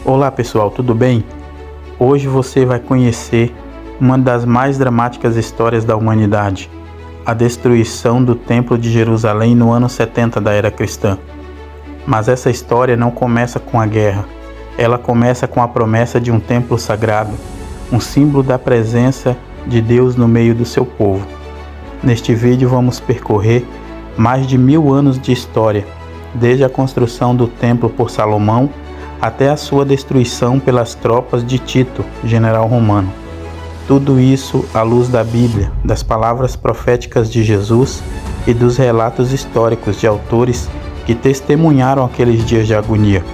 Olá pessoal, tudo bem? Hoje você vai conhecer uma das mais dramáticas histórias da humanidade, a destruição do Templo de Jerusalém no ano 70 da era cristã. Mas essa história não começa com a guerra, ela começa com a promessa de um templo sagrado, um símbolo da presença de Deus no meio do seu povo. Neste vídeo vamos percorrer mais de 1000 anos de história, desde a construção do templo por Salomão até a sua destruição pelas tropas de Tito, general romano. Tudo isso à luz da Bíblia, das palavras proféticas de Jesus e dos relatos históricos de autores que testemunharam aqueles dias de agonia.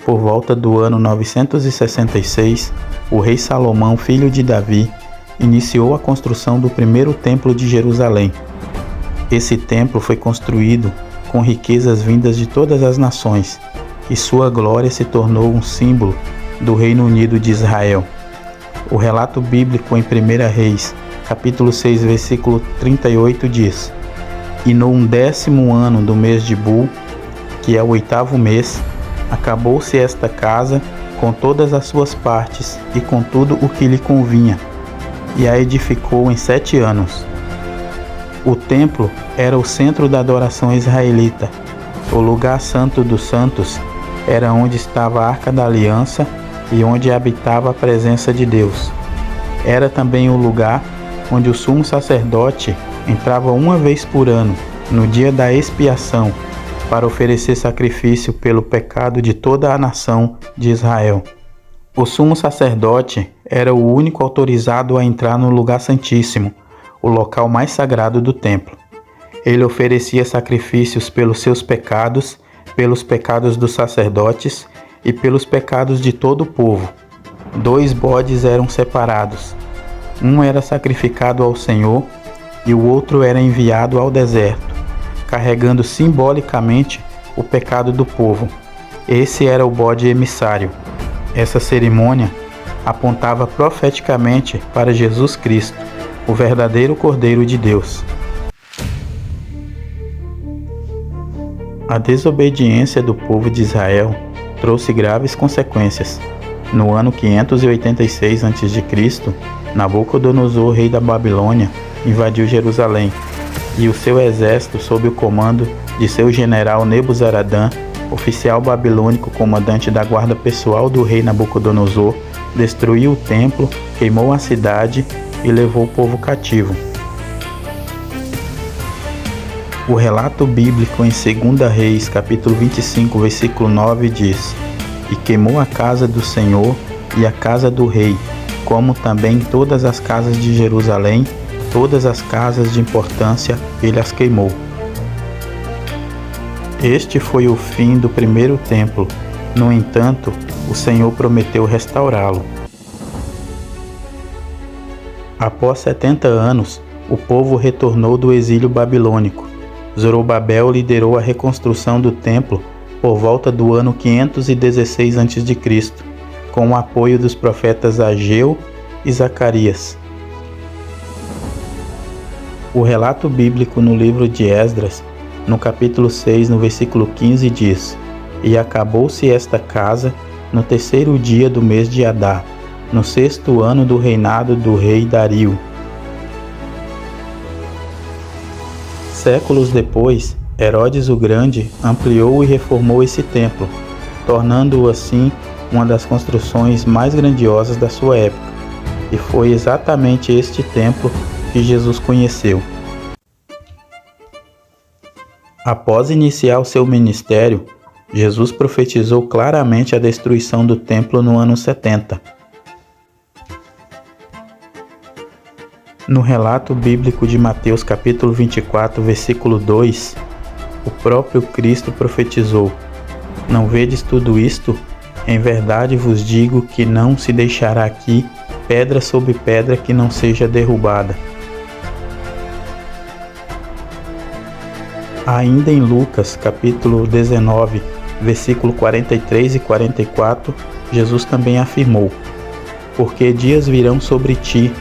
Por volta do ano 966, o rei Salomão, filho de Davi, iniciou a construção do primeiro templo de Jerusalém. Esse templo foi construído com riquezas vindas de todas as nações, e sua glória se tornou um símbolo do Reino Unido de Israel. O relato bíblico em 1 Reis, capítulo 6, versículo 38 diz: "E no 10º ano do mês de Bul, que é o 8º mês, acabou-se esta casa com todas as suas partes e com tudo o que lhe convinha, e a edificou em 7 anos. O templo era o centro da adoração israelita. O lugar santo dos santos era onde estava a Arca da Aliança e onde habitava a presença de Deus. Era também o lugar onde o sumo sacerdote entrava uma vez por ano, no dia da expiação, para oferecer sacrifício pelo pecado de toda a nação de Israel. O sumo sacerdote era o único autorizado a entrar no lugar santíssimo, o local mais sagrado do templo. Ele oferecia sacrifícios pelos seus pecados, pelos pecados dos sacerdotes e pelos pecados de todo o povo. 2 bodes eram separados. Um era sacrificado ao Senhor e o outro era enviado ao deserto, carregando simbolicamente o pecado do povo. Esse era o bode emissário. Essa cerimônia apontava profeticamente para Jesus Cristo, o verdadeiro Cordeiro de Deus. A desobediência do povo de Israel trouxe graves consequências. No ano 586 a.C., Nabucodonosor, rei da Babilônia, invadiu Jerusalém, e o seu exército, sob o comando de seu general Nebuzaradã, oficial babilônico comandante da guarda pessoal do rei Nabucodonosor, destruiu o templo, queimou a cidade e levou o povo cativo. O relato bíblico em 2 Reis, capítulo 25, versículo 9 diz: "E queimou a casa do Senhor e a casa do rei, como também todas as casas de Jerusalém, todas as casas de importância ele as queimou." Este foi o fim do primeiro templo. No entanto, o Senhor prometeu restaurá-lo. Após 70 anos, o povo retornou do exílio babilônico. Zorobabel liderou a reconstrução do templo por volta do ano 516 a.C., com o apoio dos profetas Ageu e Zacarias. O relato bíblico no livro de Esdras, no capítulo 6, no versículo 15, diz: "E acabou-se esta casa no 3º dia do mês de Adar, no 6º ano do reinado do rei Dario." Séculos depois, Herodes o Grande ampliou e reformou esse templo, tornando-o assim uma das construções mais grandiosas da sua época. E foi exatamente este templo que Jesus conheceu. Após iniciar o seu ministério, Jesus profetizou claramente a destruição do templo no ano 70. No relato bíblico de Mateus capítulo 24, versículo 2, o próprio Cristo profetizou: "Não vedes tudo isto? Em verdade vos digo que não se deixará aqui pedra sobre pedra que não seja derrubada." Ainda em Lucas capítulo 19, versículo 43 e 44, Jesus também afirmou: "Porque dias virão sobre ti,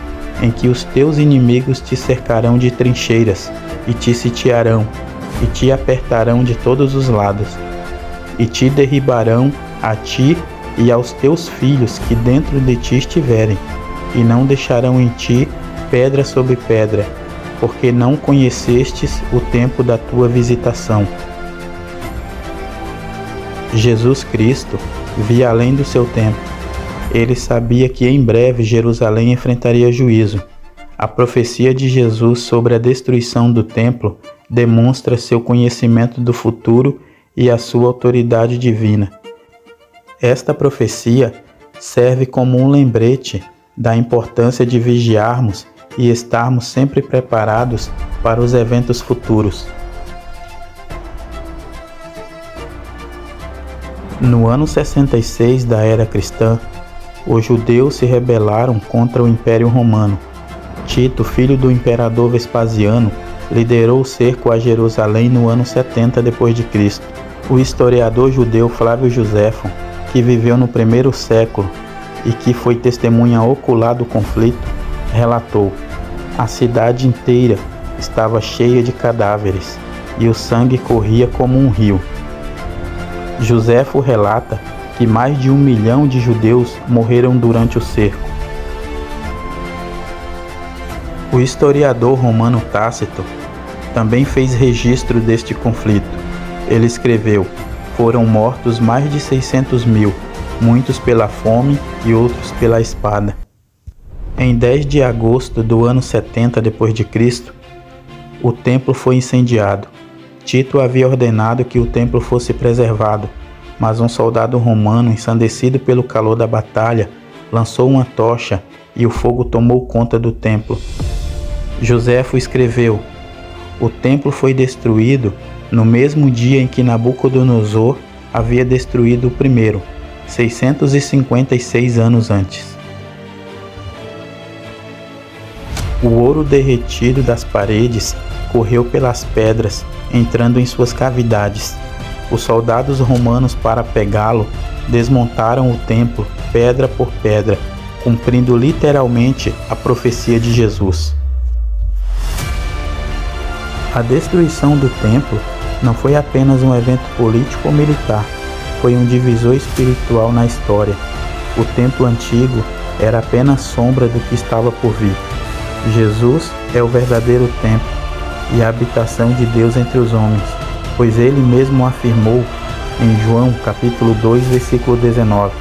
em que os teus inimigos te cercarão de trincheiras e te sitiarão, e te apertarão de todos os lados, e te derribarão a ti e aos teus filhos que dentro de ti estiverem, e não deixarão em ti pedra sobre pedra, porque não conhecestes o tempo da tua visitação. Jesus Cristo via além do seu tempo. Ele sabia que em breve Jerusalém enfrentaria juízo. A profecia de Jesus sobre a destruição do templo demonstra seu conhecimento do futuro e a sua autoridade divina. Esta profecia serve como um lembrete da importância de vigiarmos e estarmos sempre preparados para os eventos futuros. No ano 66 da era cristã, os judeus se rebelaram contra o Império Romano. Tito, filho do imperador Vespasiano, liderou o cerco a Jerusalém no ano 70 d.C. O historiador judeu Flávio Joséfo, que viveu no primeiro século e que foi testemunha ocular do conflito, relatou: a cidade inteira estava cheia de cadáveres e o sangue corria como um rio. Joséfo relata que mais de 1 milhão de judeus morreram durante o cerco. O historiador romano Tácito também fez registro deste conflito. Ele escreveu: foram mortos mais de 600 mil, muitos pela fome e outros pela espada. Em 10 de agosto do ano 70 d.C., o templo foi incendiado. Tito havia ordenado que o templo fosse preservado, mas um soldado romano, ensandecido pelo calor da batalha, lançou uma tocha e o fogo tomou conta do templo. Joséfo escreveu: o templo foi destruído no mesmo dia em que Nabucodonosor havia destruído o primeiro, 656 anos antes. O ouro derretido das paredes correu pelas pedras, entrando em suas cavidades. Os soldados romanos, para pegá-lo, desmontaram o templo pedra por pedra, cumprindo literalmente a profecia de Jesus. A destruição do templo não foi apenas um evento político ou militar, foi um divisor espiritual na história. O templo antigo era apenas sombra do que estava por vir. Jesus é o verdadeiro templo e a habitação de Deus entre os homens, pois ele mesmo afirmou em João capítulo 2, versículo 19: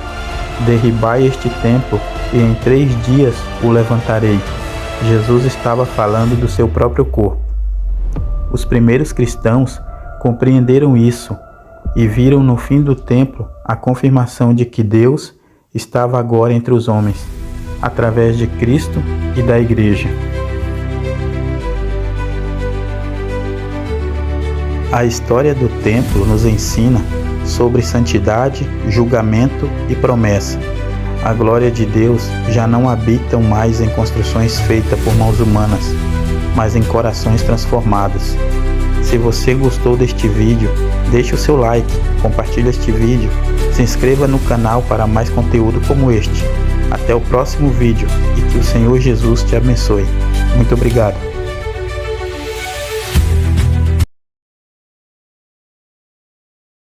derribai este templo e em 3 dias o levantarei. Jesus estava falando do seu próprio corpo. Os primeiros cristãos compreenderam isso e viram no fim do templo a confirmação de que Deus estava agora entre os homens, através de Cristo e da Igreja. A história do templo nos ensina sobre santidade, julgamento e promessa. A glória de Deus já não habita mais em construções feitas por mãos humanas, mas em corações transformados. Se você gostou deste vídeo, deixe o seu like, compartilhe este vídeo, se inscreva no canal para mais conteúdo como este. Até o próximo vídeo e que o Senhor Jesus te abençoe. Muito obrigado.